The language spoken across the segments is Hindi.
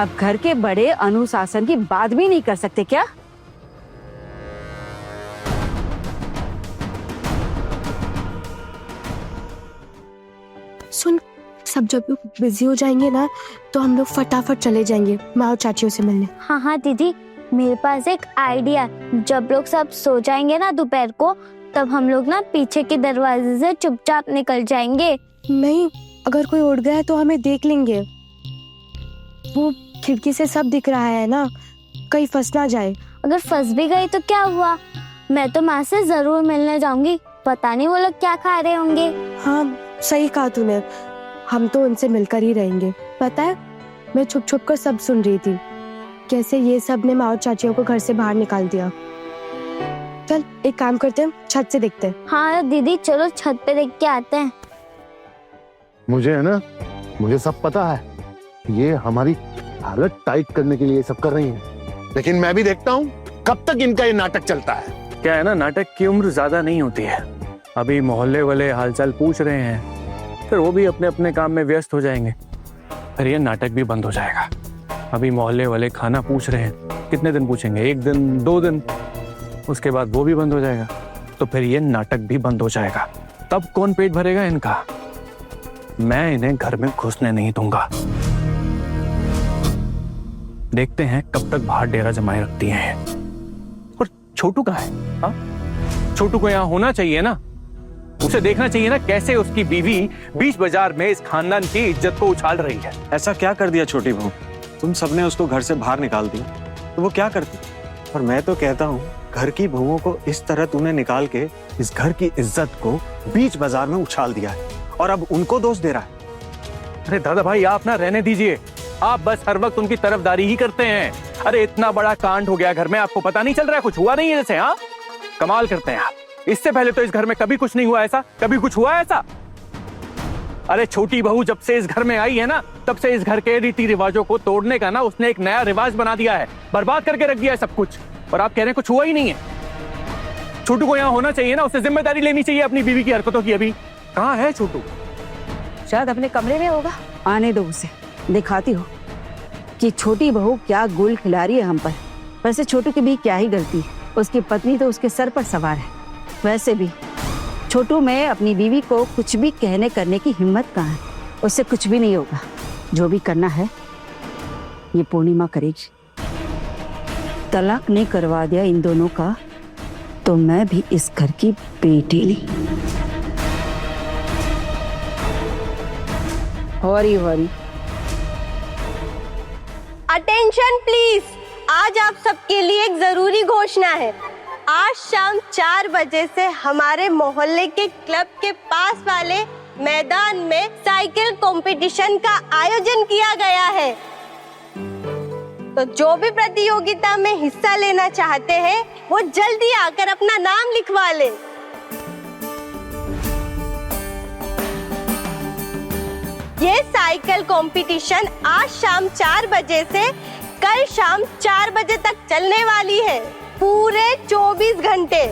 अब घर के बड़े अनुशासन की बात भी नहीं कर सकते क्या? सुन, सब जब लोग बिजी हो जाएंगे ना तो हम लोग फटाफट चले जाएंगे माँ और चाचियों से मिलने। हाँ हाँ दीदी, मेरे पास एक आइडिया। जब लोग सब सो जाएंगे ना दोपहर को, तब हम लोग ना पीछे के दरवाजे से चुपचाप निकल जाएंगे। नहीं, अगर कोई उड़ गया है तो हमें देख लेंगे। वो खिड़की से सब दिख रहा है ना, कहीं फंस ना जाए। अगर फंस भी गई तो क्या हुआ? मैं तो माँ से जरूर मिलने जाऊंगी। पता नहीं वो लोग क्या खा रहे होंगे। हाँ, सही कहा तूने, हम तो उनसे मिलकर ही रहेंगे। पता है, मैं छुप छुप कर सब सुन रही थी, कैसे ये सब ने माँ और चाचियों को घर से बाहर निकाल दिया। चल एक काम करते हैं, छत से देखते हैं। हाँ दीदी, चलो छत पे देख के आते हैं। मुझे है ना, मुझे सब पता है, ये हमारी हालत टाइट करने के लिए सब कर रही हैं। लेकिन मैं भी देखता हूँ कब तक इनका ये नाटक चलता है। क्या है ना, नाटक की उम्र ज्यादा नहीं होती है। अभी मोहल्ले वाले हालचाल पूछ रहे हैं, फिर वो भी अपने अपने काम में व्यस्त हो जाएंगे, फिर ये नाटक भी बंद हो जाएगा। अभी मोहल्ले वाले खाना पूछ रहे हैं, कितने दिन पूछेंगे? 1 दिन 2 दिन, उसके बाद वो भी बंद हो जाएगा, तो फिर ये नाटक भी बंद हो जाएगा। तब कौन पेट भरेगा इनका? मैं इन्हें घर में घुसने नहीं दूंगा। देखते हैं कब तक बाहर डेरा जमाए रखती हैं। और छोटू कहाँ है? हाँ, छोटू को यहाँ होना चाहिए ना, उसे देखना चाहिए ना कैसे उसकी बीवी बीच बाजार में इस खानदान की इज्जत को उछाल रही है। ऐसा क्या कर दिया छोटी बहू? तुम सबने उसको घर से बाहर निकाल दिया, तो वो क्या करती? और मैं तो कहता हूँ, घर की बहुओं को इस तरह तूने निकाल के इस घर की इज्जत को बीच बाजार में उछाल दिया है, और अब उनको दोष दे रहा है। अरे दादा भाई, आप ना रहने दीजिए, आप बस हर वक्त उनकी तरफदारी ही करते हैं। अरे इतना बड़ा कांड हो गया घर में, आपको पता नहीं चल रहा है? कुछ हुआ नहीं है जैसे? हाँ, कमाल करते हैं आप। इससे पहले तो इस घर में कभी कुछ नहीं हुआ ऐसा, कभी कुछ हुआ ऐसा? अरे छोटी बहू जब से इस घर में आई है ना, तब से इस घर के रीति रिवाजों को तोड़ने का ना उसने एक नया रिवाज बना दिया है, बर्बाद करके रख दिया है सब कुछ। और आप कह रहे हैं कुछ हुआ ही नहीं है? छोटू को यहाँ होना चाहिए ना, उसे जिम्मेदारी लेनी चाहिए अपनी बीवी की हरकतों की। अभी कहाँ है छोटू? शायद अपने कमरे में होगा। आने दो उसे, दिखाती हो कि छोटी बहू क्या गुल खिला रही है हम पर। वैसे छोटू की भी क्या ही गलती, उसकी पत्नी तो उसके सर पर सवार है। वैसे भी छोटू में अपनी बीवी को कुछ भी कहने करने की हिम्मत कहाँ है। उससे कुछ भी नहीं होगा, जो भी करना है ये पूर्णिमा करेगी। तलाक नहीं करवा दिया इन दोनों का तो मैं भी इस घर की बेटी नहीं। हरी हरी अटेंशन प्लीज, आज आप सबके लिए एक जरूरी घोषणा है। आज शाम 4 बजे से हमारे मोहल्ले के क्लब के पास वाले मैदान में साइकिल कंपटीशन का आयोजन किया गया है। तो जो भी प्रतियोगिता में हिस्सा लेना चाहते हैं वो जल्दी आकर अपना नाम लिखवा ले। ये साइकिल कंपटीशन आज शाम 4 बजे से कल शाम 4 बजे तक चलने वाली है, पूरे 24 घंटे।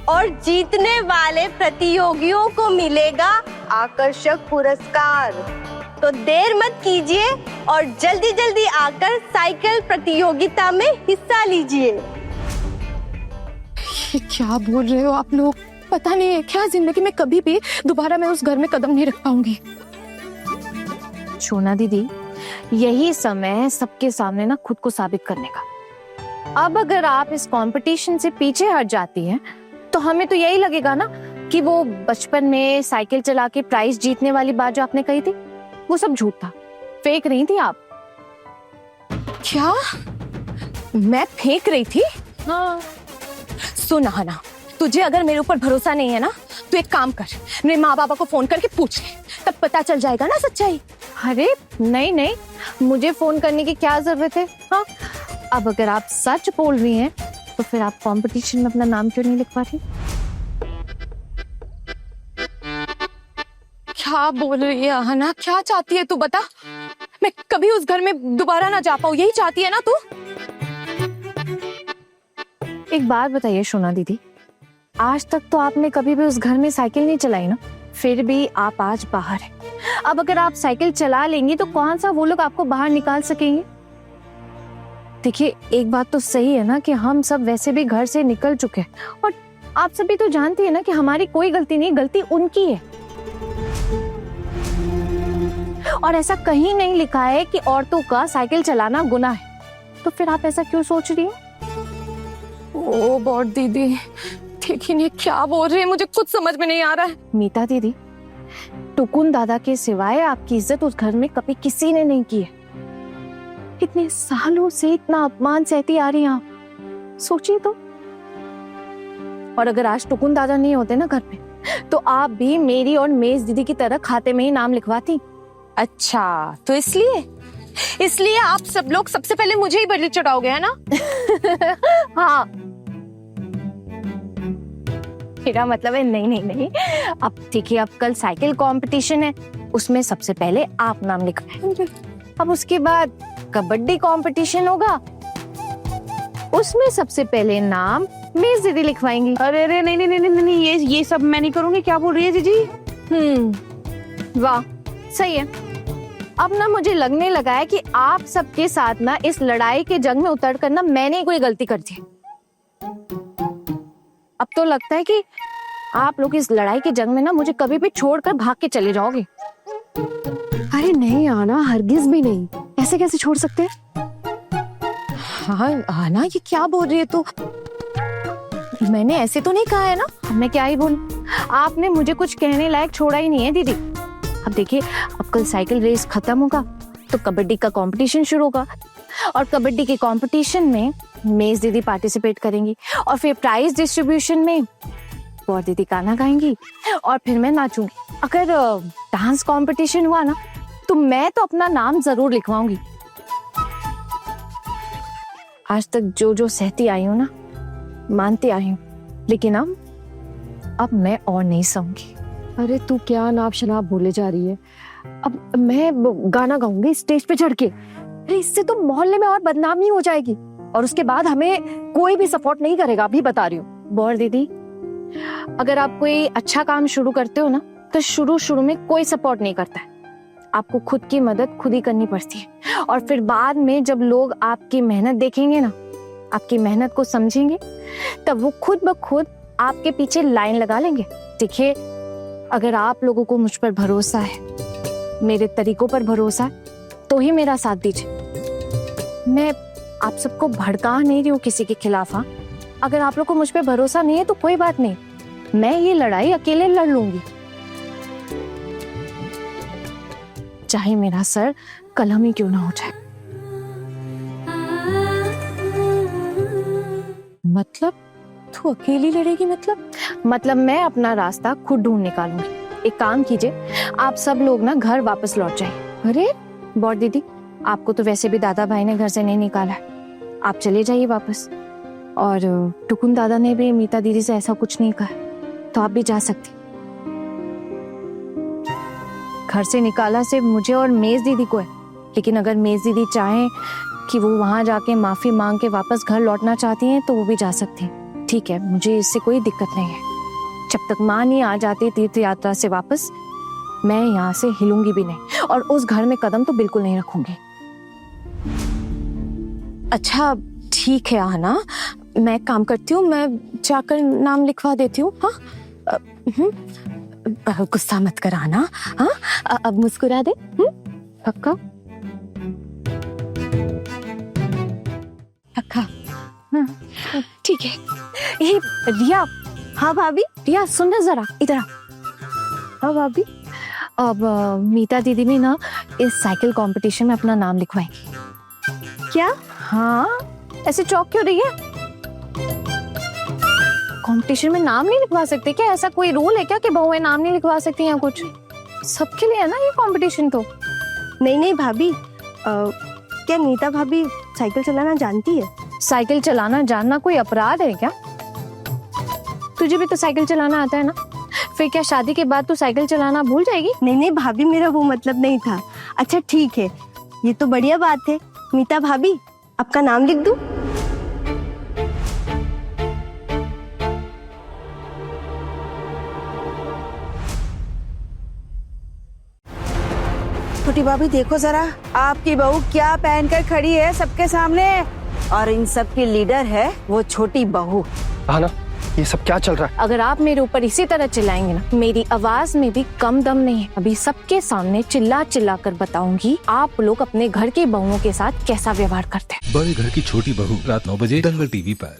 और जीतने वाले प्रतियोगियों को मिलेगा आकर्षक पुरस्कार। तो देर मत कीजिए और जल्दी जल्दी आकर साइकिल प्रतियोगिता में हिस्सा लीजिए। ये क्या बोल रहे हो आप लोग? पता नहीं है क्या जिंदगी में कभी भी दोबारा मैं उस घर में कदम नहीं रख पाऊंगी। सोना दीदी, यही समय है सबके सामने ना खुद को साबित करने का। अब अगर आप इस कंपटीशन से पीछे हट जाती हैं, तो हमें तो यही लगेगा ना कि वो बचपन में साइकिल चला के प्राइज जीतने वाली बात जो आपने कही थी, वो सब झूठ था, फेक रही थी आप। क्या मैं फेंक रही थी? हाँ। सुन आना, तुझे अगर मेरे ऊपर भरोसा नहीं है ना तो एक काम कर, मेरे माँ बाबा को फोन करके पूछ ले, तब पता चल जाएगा ना सच्चाई। अरे नहीं नहीं, मुझे फोन करने की क्या जरूरत है? हाँ, अब अगर आप सच बोल रही हैं तो फिर आप कंपटीशन में अपना नाम क्यों नहीं लिखवा रही? क्या बोल रही है आहना? क्या चाहती है तू बता? मैं कभी उस घर में दोबारा ना जा पाऊँ, यही चाहती है ना तू? एक बात बताइए सोना दीदी, आज तक तो आपने कभी भी उस घर में साइकिल नहीं चलाई ना, फिर भी आप आज बाहर हैं, अब अगर आप साइकिल चला लेंगी तो कौन सा वो लोग आपको बाहर निकाल सकेंगे? देखिए, एक बात तो सही है ना कि हम सब वैसे भी घर से निकल चुके हैं, और आप सभी तो जानती है ना कि हमारी कोई गलती नहीं, गलती उनकी है। और ऐसा कहीं नहीं लिखा है कि औरतों का साइकिल चलाना गुनाह है, तो फिर आप ऐसा क्यों सोच रही हो? ओ बॉट दीदी, देखिए ये क्या बोल रही है, मुझे कुछ समझ में नहीं आ रहा है। मीता दीदी, टुकुन दादा के सिवाय आपकी इज्जत उस घर में कभी किसी ने नहीं की है। इतने सालों से इतना अपमान सहती आ रही हैं आप, सोचिए तो। और अगर आज टुकुन दादा नहीं होते ना घर पे, तो आप भी मेरी और मेज दीदी की तरह खाते में ही नाम लिखवाती। अच्छा, तो इसलिए आप सब लोग सबसे पहले मुझे ही बलि चढ़ाओगे, है ना? हाँ, मेरा मतलब है नहीं नहीं नहीं। अब देखिए, अब कल साइकिल कंपटीशन है, उसमें सबसे पहले आप नाम लिखवाएंगे। अब उसके बाद कबड्डी कंपटीशन होगा, उसमें सबसे पहले नाम मेज दीदी लिखवाएंगी। अरे अरे नहीं नहीं नहीं नहीं, ये सब मैं नहीं करूंगी। क्या बोल रही है जीजी? वाह, सही है। अब ना मुझे लगने लगा है कि आप सबके साथ ना इस लड़ाई के जंग में उतर कर ना मैंने कोई गलती कर दी। अब तो लगता है कि आप लोग इस लड़ाई के जंग में ना मुझे कभी भी छोड़कर भाग के चले जाओगे। अरे नहीं आना, हरगिज भी नहीं। ऐसे कैसे छोड़ सकते हैं? हाँ आना, ये क्या बोल रही है तू? मैंने ऐसे तो नहीं कहा है ना, मैं क्या ही बोलूं। आपने मुझे कुछ कहने लायक छोड़ा ही नहीं है दीदी। अब देखिए, अब कल साइकिल रेस खत्म होगा तो कबड्डी का कंपटीशन शुरू होगा, और कबड्डी के कंपटीशन में मेज दीदी पार्टिसिपेट करेंगी, और फिर प्राइज डिस्ट्रीब्यूशन में और दीदी गाना गाएंगी, और फिर मैं नाचूंगी। अगर डांस कंपटीशन हुआ ना तो मैं तो अपना नाम जरूर लिखवाऊंगी। आज तक जो जो सहती आई हूँ ना, मानती आई हूँ, लेकिन अब मैं और नहीं सहूंगी। अरे तू क्या नाप शनाप बोले जा रही है? अब मैं गाना गाऊंगी स्टेज पे चढ़ के। अरे इससे तो मोहल्ले में और बदनामी हो जाएगी, और उसके बाद हमें कोई भी सपोर्ट नहीं करेगा, अभी बता रही हूँ। बौर दीदी, अगर आप कोई अच्छा काम शुरू करते हो ना तो शुरू में कोई सपोर्ट नहीं करता है। आपको खुद की मदद खुद ही करनी पड़ती है, और फिर बाद में जब लोग आपकी मेहनत देखेंगे ना, आपकी मेहनत को समझेंगे, तब वो खुद ब खुद आपके पीछे लाइन लगा लेंगे। देखिए, अगर आप लोगों को मुझ पर भरोसा है, मेरे तरीकों पर भरोसा है, तो ही मेरा साथ दीजिए। मैं आप सबको भड़का नहीं रही हूँ किसी के खिलाफ। हाँ, अगर आप लोग को मुझ पे भरोसा नहीं है तो कोई बात नहीं, मैं ये लड़ाई अकेले लड़ लूंगी, चाहे मेरा सर कलम ही क्यों ना हो जाए। मतलब तू अकेली लड़ेगी? मतलब मैं अपना रास्ता खुद ढूंढ निकालूंगी। एक काम कीजिए, आप सब लोग ना घर वापस लौट जाइए। अरे बौर दीदी, आपको तो वैसे भी दादा भाई ने घर से नहीं निकाला है, आप चले जाइए वापस। और टुकुन दादा ने भी मीता दीदी से ऐसा कुछ नहीं कहा, तो आप भी जा सकती। घर से निकाला सिर्फ मुझे और मेज दीदी को है, लेकिन अगर मेज दीदी चाहें कि वो वहां जाके माफी मांग के वापस घर लौटना चाहती हैं तो वो भी जा सकती हैं। ठीक है, मुझे इससे कोई दिक्कत नहीं है। जब तक माँ नहीं आ जाती तीर्थ यात्रा से वापस, मैं यहाँ से हिलूंगी भी नहीं, और उस घर में कदम तो बिल्कुल नहीं रखूंगी। अच्छा ठीक है आना, मैं काम करती हूँ, मैं जाकर नाम लिखवा देती हूँ। हाँ गुस्सा मत कर आना। हाँ अब मुस्कुरा दे। पक्का? पक्का? ठीक है। ये रिया। हाँ भाभी। रिया सुन ना जरा, इधर आ। हाँ भाभी। अब मीता दीदी भी ना इस साइकिल कंपटीशन में अपना नाम लिखवाएंगी। क्या? हाँ, ऐसे चौक क्यों रही है? कंपटीशन में नाम नहीं लिखवा सकते क्या? ऐसा कोई रूल है क्या कि बहुएं नाम नहीं लिखवा सकती या कुछ? सबके लिए है ना ये कंपटीशन तो। नहीं भाभी, क्या नीता भाभी साइकिल चलाना जानती है? साइकिल चलाना जानना कोई अपराध है क्या? तुझे भी तो साइकिल चलाना आता है ना, फिर क्या शादी के बाद तू साइकिल चलाना भूल जाएगी? नहीं भाभी, मेरा वो मतलब नहीं था। अच्छा ठीक है, ये तो बढ़िया बात है। मीता भाभी, आपका नाम लिख दूं? छोटी भाभी देखो जरा, आपकी बहू क्या पहनकर खड़ी है सबके सामने, और इन सब की लीडर है वो छोटी बहू। हाँ ना, ये सब क्या चल रहा है? अगर आप मेरे ऊपर इसी तरह चिल्लाएंगे ना, मेरी आवाज में भी कम दम नहीं है। अभी सबके सामने चिल्ला चिल्ला कर बताऊंगी आप लोग अपने घर की बहुओं के साथ कैसा व्यवहार करते हैं। बड़े घर की छोटी बहू रात 9 बजे दंगल टीवी पर।